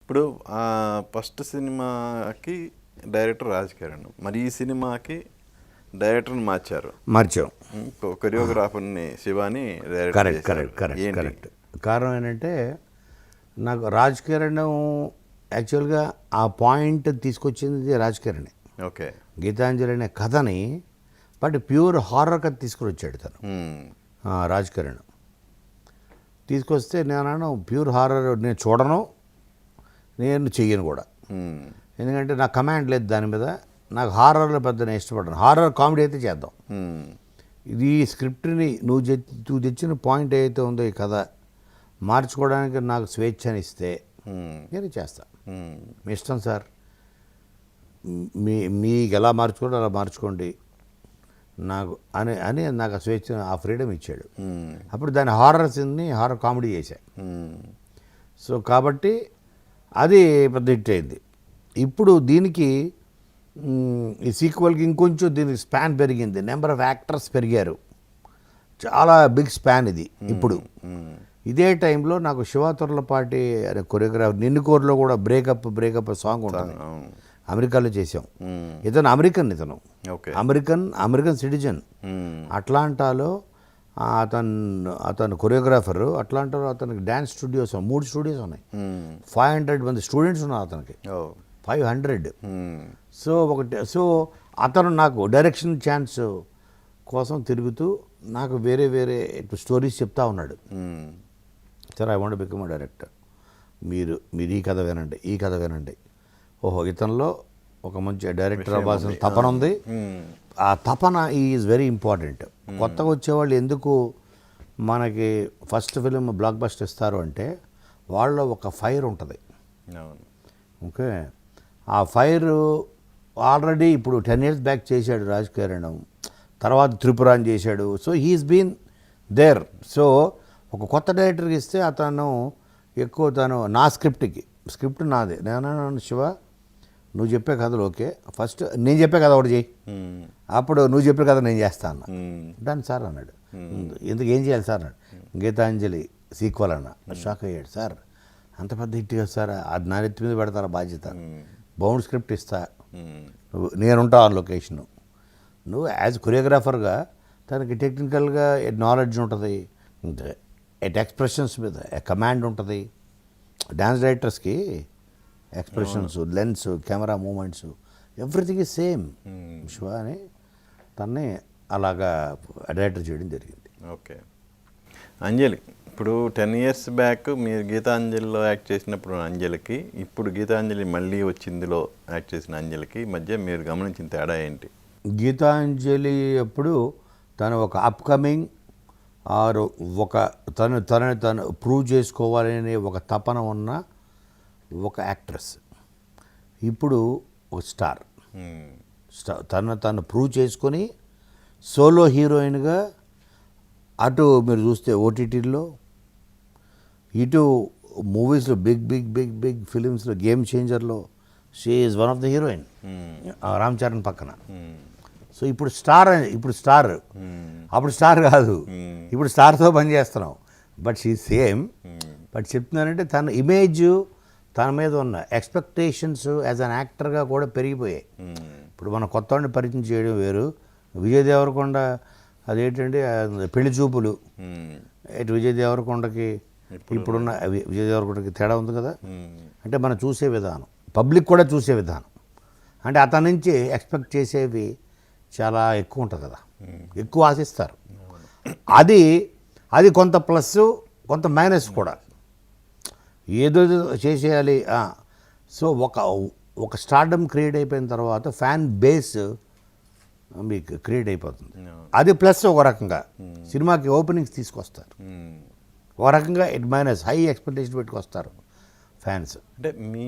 ఇప్పుడు ఫస్ట్ సినిమాకి డైరెక్టర్ రాజ్ కిరణ్, మరి ఈ సినిమాకి డైరెక్టర్ని మార్చాం. కొరియోగ్రాఫర్ని శివాని కరెక్ట్. కారణం ఏంటంటే నాకు రాజ్ కిరణ్ యాక్చువల్గా ఆ పాయింట్ తీసుకొచ్చింది రాజ్ కిరణ్. ఓకే. గీతాంజలి అనే కథని బట్ ప్యూర్ హారర్ కథ తీసుకుని వచ్చాడు తను. రాజ్ కిరణ్ తీసుకొస్తే నేను ప్యూర్ హారర్ నేను చూడను, నేను చెయ్యను కూడా. ఎందుకంటే నాకు కమాండ్ లేదు దాని మీద. నాకు హారర్లో పెద్ద నేను ఇష్టపడను. హారర్ కామెడీ అయితే చేద్దాం. ఇది స్క్రిప్ట్ని నువ్వు తెచ్చిన పాయింట్ ఏదైతే ఉందో ఈ కథ మార్చుకోవడానికి నాకు స్వేచ్ఛని ఇస్తే నేను చేస్తాను. మీ ఇష్టం సార్, మీకు ఎలా మార్చుకోండి అలా మార్చుకోండి నాకు అని నాకు ఆ స్వేచ్ఛ, ఆ ఫ్రీడమ్ ఇచ్చాడు. అప్పుడు దాని హారర్ సీన్ని హారర్ కామెడీ చేశా. సో కాబట్టి అది పెద్ద హిట్ అయింది. ఇప్పుడు దీనికి ఈ సీక్వెల్కి ఇంకొంచెం దీనికి స్పాన్ పెరిగింది, నెంబర్ ఆఫ్ యాక్టర్స్ పెరిగారు, చాలా బిగ్ స్పాన్ ఇది. ఇప్పుడు ఇదే టైంలో నాకు శివతుర్లపాటి అనే కొరియోగ్రాఫర్ నిన్నుకోరులో కూడా బ్రేకప్ సాంగ్ ఉంటుంది, అమెరికాలో చేసాం. ఇతను అమెరికన్ సిటిజన్. అట్లాంటాలో అతను కొరియోగ్రాఫరు. అట్లాంటాలో అతనికి డ్యాన్స్ స్టూడియోస్ 3 స్టూడియోస్ ఉన్నాయి. 500 మంది స్టూడెంట్స్ ఉన్నారు అతనికి. 500. సో అతను నాకు డైరెక్షన్ ఛాన్స్ కోసం తిరుగుతూ నాకు వేరే స్టోరీస్ చెప్తా ఉన్నాడు. Sir, I want become a director, మీరు ఈ కథ వినండి. ఓహో, ఇతనిలో ఒక మంచి డైరెక్టర్ అవ్వాల్సిన తపన ఉంది. ఆ తపన ఈజ్ వెరీ ఇంపార్టెంట్. కొత్తగా వచ్చేవాళ్ళు ఎందుకు మనకి ఫస్ట్ ఫిలిం బ్లాక్ బస్టర్ ఇస్తారు అంటే వాళ్ళలో ఒక ఫైర్ ఉంటుంది. ఓకే, ఆ ఫైర్ ఆల్రెడీ ఇప్పుడు 10 years బ్యాక్ చేశాడు రాజ్ కిరణ్, తర్వాత త్రిపురాన్ చేశాడు. So he's been there. So ఒక కొత్త డైరెక్టర్కి ఇస్తే అతను నా స్క్రిప్ట్ నాదే. నేను శివ, నువ్వు చెప్పే కథలు ఓకే, ఫస్ట్ నేను చెప్పే కథ ఒకటి చేయి, అప్పుడు నువ్వు చెప్పే కథ నేను చేస్తా అన్న. దాన్ని సార్ అన్నాడు. ఎందుకు, ఏం చేయాలి సార్ అన్నాడు. గీతాంజలి సీక్వెల్ అన్న. షాక్ అయ్యాడు. సార్, అంత పెద్ద హిట్ కదా సార్, అది నా నెత్తి మీద పెడతారా బాధ్యత, బౌండ్ స్క్రిప్ట్ ఇస్తా, నేనుంటా ఆన్ లొకేషను, నువ్వు యాజ్ కొరియోగ్రాఫర్గా తనకి టెక్నికల్గా నాలెడ్జ్ ఉంటుంది, ఎక్స్ప్రెషన్స్ మీద కమాండ్ ఉంటుంది. డ్యాన్స్ డైరెక్టర్స్కి expressions, lens, camera movements, everything is same. Shiva అని తన్ని అలాగా డైరెక్టర్ చేయడం జరిగింది. ఓకే. అంజలి, ఇప్పుడు 10 years బ్యాక్ మీరు గీతాంజలిలో యాక్ట్ చేసినప్పుడు అంజలికి, ఇప్పుడు గీతాంజలి మళ్ళీ వచ్చిందిలో యాక్ట్ చేసిన అంజలికి మధ్య మీరు గమనించిన తేడా ఏంటి? గీతాంజలి అప్పుడు తను ఒక అప్కమింగ్ ఆర్ ఒక తనని ప్రూవ్ చేసుకోవాలనే ఒక తపన ఉన్న ఒక యాక్ట్రెస్. ఇప్పుడు ఒక స్టార్ తను ప్రూవ్ చేసుకొని సోలో హీరోయిన్గా అటు మీరు చూస్తే ఓటీటీలో, ఇటు మూవీస్లో, బిగ్ ఫిలిమ్స్లో, గేమ్ చేంజర్లో she is one of the heroine Ram Charan పక్కన. సో ఇప్పుడు స్టార్ అప్పుడు స్టార్ కాదు, ఇప్పుడు స్టార్తో పనిచేస్తున్నాం. But she same. బట్ చెప్తున్నానంటే తన ఇమేజ్, తన మీద ఉన్న ఎక్స్పెక్టేషన్స్ యాజ్ అన్ యాక్టర్గా కూడా పెరిగిపోయాయి. ఇప్పుడు మన కొత్త వాడిని పరిచయం చేయడం వేరు. విజయ్ దేవరకొండ అదేంటంటే పెళ్లి చూపులు, ఇటు విజయ్ దేవరకొండకి ఇప్పుడున్న విజయ్ దేవరకొండకి తేడా ఉంది కదా. అంటే మనం చూసే విధానం, పబ్లిక్ కూడా చూసే విధానం, అంటే అతని నుంచి ఎక్స్పెక్ట్ చేసేవి చాలా ఎక్కువ ఉంటుంది కదా, ఎక్కువ ఆశిస్తారు. అది కొంత ప్లస్, కొంత మైనస్ కూడా. ఏదో చేసేయాలి. సో ఒక స్టార్డమ్ క్రియేట్ అయిపోయిన తర్వాత ఫ్యాన్ బేస్ మీకు క్రియేట్ అయిపోతుంది. అది ప్లస్. ఒక రకంగా సినిమాకి ఓపెనింగ్స్ తీసుకొస్తారు, ఒక రకంగా ఇట్ మైనస్, హై ఎక్స్పెక్టేషన్ పెట్టుకొస్తారు ఫ్యాన్స్. అంటే మీ